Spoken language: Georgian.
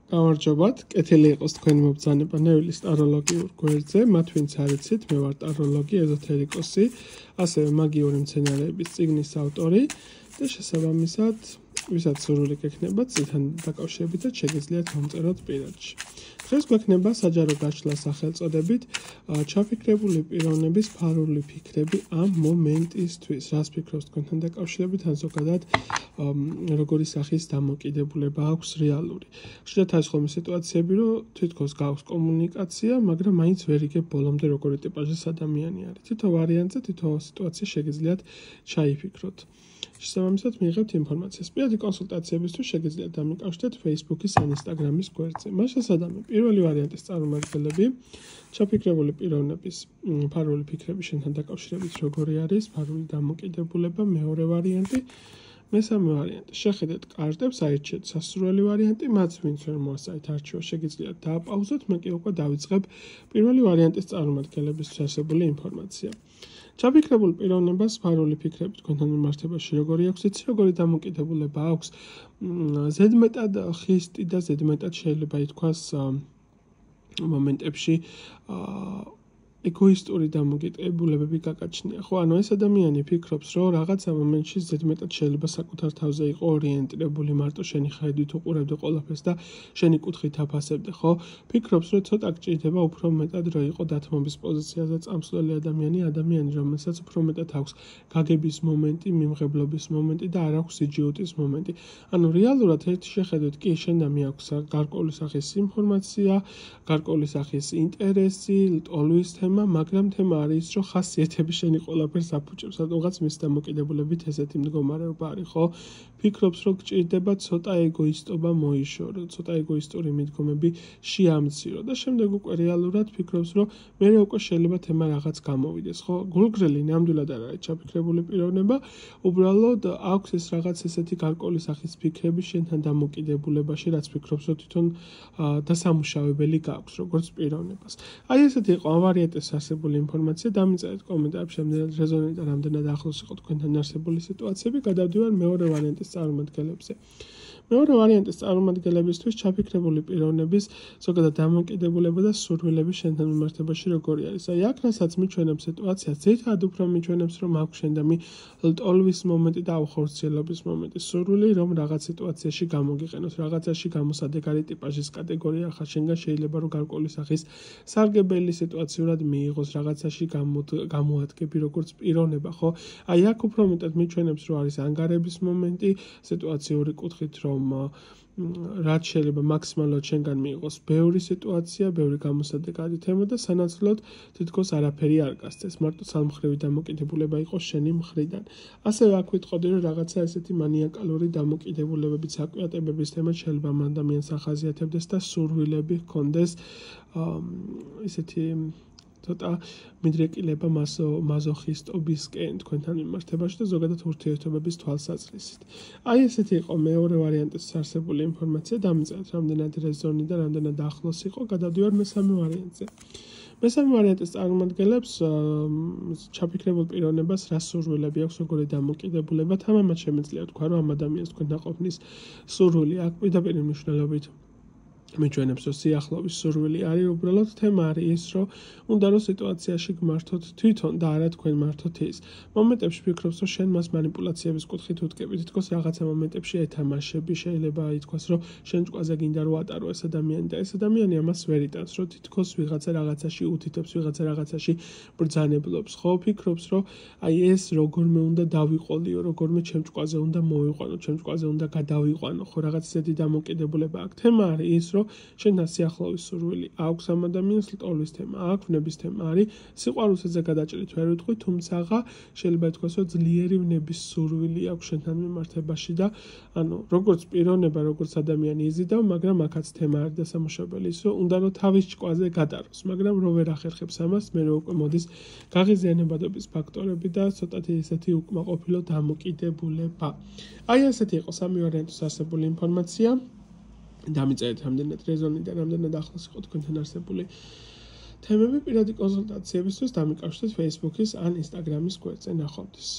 გამარჯობათ, კეთილი იყოს თქვენი მობრძანება ნევილის ტაროლოგიურ გვერდზე. მათ ვინც არ იცით, მე ვარ ტაროლოგი, ეზოთერიკოსი, ასევე მაგიური მცენარეების წიგნის ავტორი და შესაბამისად, ვისაც სურვილი გექნება წიგნთან დაკავშირებითაც შეგიძლიათ მომწეროთ პირადში. დღეს გვექნება საჯარო გაშლა სახელწოდებით ჩაფიქრებული პიროვნების ფარული ფიქრები ამ მომენტისთვის. რას ფიქრობს თქვენთან დაკავშირებით, ან ზოგადად როგორი სახის დამოკიდებულება აქვს რეალური. ხშირად არის ხოლმე სიტუაციები, რომ თითქოს გაქვს კომუნიკაცია, მაგრამ მაინც ვერ იგებ ბოლომდე როგორი ტიპაჟის ადამიანი არის. თითო ვარიანტზე, თითო სიტუაცია შეგიძლიათ ჩაიფიქროთ. შესაბამისად მიიღებთ ინფორმაციას. პირადი კონსულტაციებისთვის შეგიძლიათ დამიკავშირდეთ Facebook-ის ან Instagram-ის გვერდზე. მას შესაბამისად, პირველი ვარიანტის წარმომადგენლები ჩაფიქრებული პიროვნების ფარული ფიქრები შენთან დაკავშირებით როგორი არის, ფარული დამოკიდებულება, მეორე ვარიანტი, მესამე ვარიანტი. შეხედეთ კარტებს, აირჩიეთ სასურველი ვარიანტი, მათ ვინც ვერ მოასწავით არჩევა, შეგიძლიათ დააპაუზოთ, მე კი უკვე დავიწყებ პირველი ვარიანტის წარმომადგენლებისთვის არსებული ინფორმაცია. ჩაფიქრებულ პიროვნებას ფარული ფიქრები თქვენთან მიმართებაში როგორი აქვს, იცი როგორი დამოკიდებულება აქვს, ზედმეტად ხისტი და ზედმეტად შეიძლება ითქვას მომენტებში ეგოისტური დამოკიდებულებები გაგაჩნია. ხო, ანუ ეს ადამიანი ფიქრობს, რომ რაღაცა მომენტში ზედმეტად შეიძლება საკუთარ თავზე იყო ორიენტირებული, მარტო შენი ხედვით უყურებდე ყველაფერს და შენი კუთხით აფასებდე, ხო? ფიქრობს, რომ ცოტა გჭირდება უფრო მეტად რომ იყო დათმობის პოზიციაზე წამსვლელი ადამიანი, რომელსაც უფრო მეტად აქვს გაგების მომენტი, მიმღებლობის მომენტი და არ აქვს სიჯიუტის მომენტი. ანუ რეალურად ერთი შეხედვით კი შენდა მიაქვს გარკვეული სახის ინფორმაცია, გარკვეული სახის ინტერესი, ტოლვის თემა, მაგრამ თემა არის, რომ ხასიათები შენი ყველაფერს აფუჭებს, რადგანაც მის დამოკიდებულებით ესეთი მდგომარეობა არის, ხო? ფიქრობს, რომ გჭირდება ცოტა ეგოისტობა მოიშორო, ცოტა ეგოისტური მიდგომები შეამცირო და შემდეგ უკვე რეალურად ფიქრობს, რომ მე უკვე შეიძლება თემა რაღაც გამოვიდეს, ხო? გულგრელი ნამდვილად არ არის ჩაფიქრებული პიროვნება, უბრალოდ აქვს ეს რაღაც ესეთი გარკვეული სახის ფიქრები შენთან დამოკიდებულებაში, რაც ფიქრობს, რომ თვითონ დასამუშავებელი გაქვს, როგორც პიროვნებას. აი ესეთი იყო ამ ვარიანტის არსებული ინფორმაცია, დამიწერეთ კომენტარებში, რამდენად რეზონირდა და რამდენად ახლოს იყო თქვენთან არსებული სიტუაციები, გადავდივარ მეორე ვარიანტის წარმომადგენლებზე. მეორე ვარიანტის წარმომადგენლებისთვის ჩაფიქრებული პიროვნების ზოგადად დამოკიდებულება და სურვილები შენთან მიმართებაში როგორი არის. აი აქ რასაც მიჩვენებს სიტუაციას, ძირითადად უფრო მიჩვენებს, რომ აქვს შენდამი ლტოლვის მომენტი და აუხორციელობის მომენტი, სურვილი რომ რაღაც სიტუაციაში გამოგიყენოს, რაღაცაში გამოსადეგარი ტიპაჟის კატეგორია ხარ, შენგან შეიძლება რომ გარკვეული სახის სარგებელი სიტუაციურად მიიღოს, რაღაცაში გამოადგები როგორც პიროვნება, ხო? აი აქ უფრო მეტად მიჩვენებს, რომ არის ანგარების მომენტი, სიტუაციური კუთხით, რომ რაც შეიძლება მაქსიმალურად შენგან მიიღოს ბევრი სიტუაცია, ბევრი გამოსადეგარი თემა და სანაცვლოდ თითქოს არაფერი არ გასცეს, მარტო სამხრივი დამოკიდებულება იყოს შენი მხრიდან. ასევე აქ ვიტყოდი, რომ რაღაცა ესეთი მანიაკალური დამოკიდებულებებით საკვიატებების თემა შეიძლება ამ ადამიანს ახაზიათებდეს და სურვილები ჰქონდეს ესეთი ცოტა მიდრეკილება მაზოხისტობისკენ თქვენთან მიმართებაში და ზოგადად ურთიერთობების თვალსაზრისით. აი ესეთი იყო მეორე ვარიანტის არსებული ინფორმაცია, დამიწერეთ რამდენად რეზონი და რამდენად ახლოს იყო, გადავდივარ მესამე ვარიანტზე. მესამე ვარიანტის წარმომადგენლებს ჩაფიქრებულ პიროვნებას რა სურვილები აქვს, როგორი დამოკიდებულება, თამამად შემიძლია თქვა, რომ ამ ადამიანს თქვენთან ყოფნის სურვილი აქვს პირდაპირ მნიშვნელობით. მიჩვენებს, რომ სიახლოვის სურვილი არის, უბრალოდ თემა არის ის, რომ უნდა რომ სიტუაციაში გმართოთ თვითონ და არა თქვენ მართოთ ის. მომენტებში ფიქრობს, რომ შენ მას манипуляციების კუთხით უთკები, თითქოს რაღაცა მომენტებში ეთამაშები, შეიძლება ითქვას, რომ შენ ჭკვაზე გინდა რომ ატარო ეს ადამიანი და ეს ადამიანი ამას ვერ იტანს, რომ თითქოს ვიღაცა რაღაცაში უთითებს, ვიღაცა რაღაცაში ბრძანებლობს, ხო? ფიქრობს, რომ აი ეს როგორმე უნდა დავიყოლიო, როგორმე ჩემ ჭკვაზე უნდა მოვიყვანო, ჩემ ჭკვაზე უნდა გადავიყვანო, ხო? რაღაც ისეთი დამოკიდებულება აქვს. თემა არის ის, რომ შენთან სიახლოვის სურვილი აქვს ამ ადამიანს, ლტოლვის თემა აქვს, ვნების თემა არის, სიყვარულზე გადაჭრით ვერ ვიტყვი, თუმცა შეიძლება ითქვას, რომ ძლიერი ვნების სურვილი აქვს შენთან მიმართებაში და ანუ როგორც პიროვნება, როგორც ადამიანი იზიდავ, მაგრამ აქაც თემა არის დასამუშავებელი ის, რომ უნდა რომ თავის ჭკვაზე გადაროს, მაგრამ რო ვერ ახერხებს ამას, მე უკვე მოდის გაღიზიანებადობის ფაქტორები და ცოტათი ესეთი უკმაყოფილო დამოკიდებულება. აი ესეთი იყო სამი ვარიანტის არსებული ინფორმაცია. დამიწერეთ რამდენად რეზონი და რამდენად ახლოს იყო თქვენთან არსებული თემები. პირადი კონსულტაციებისთვის დამიკავშირდეთ Facebook-ის ან Instagram-ის გვერდზე. ნახვამდის.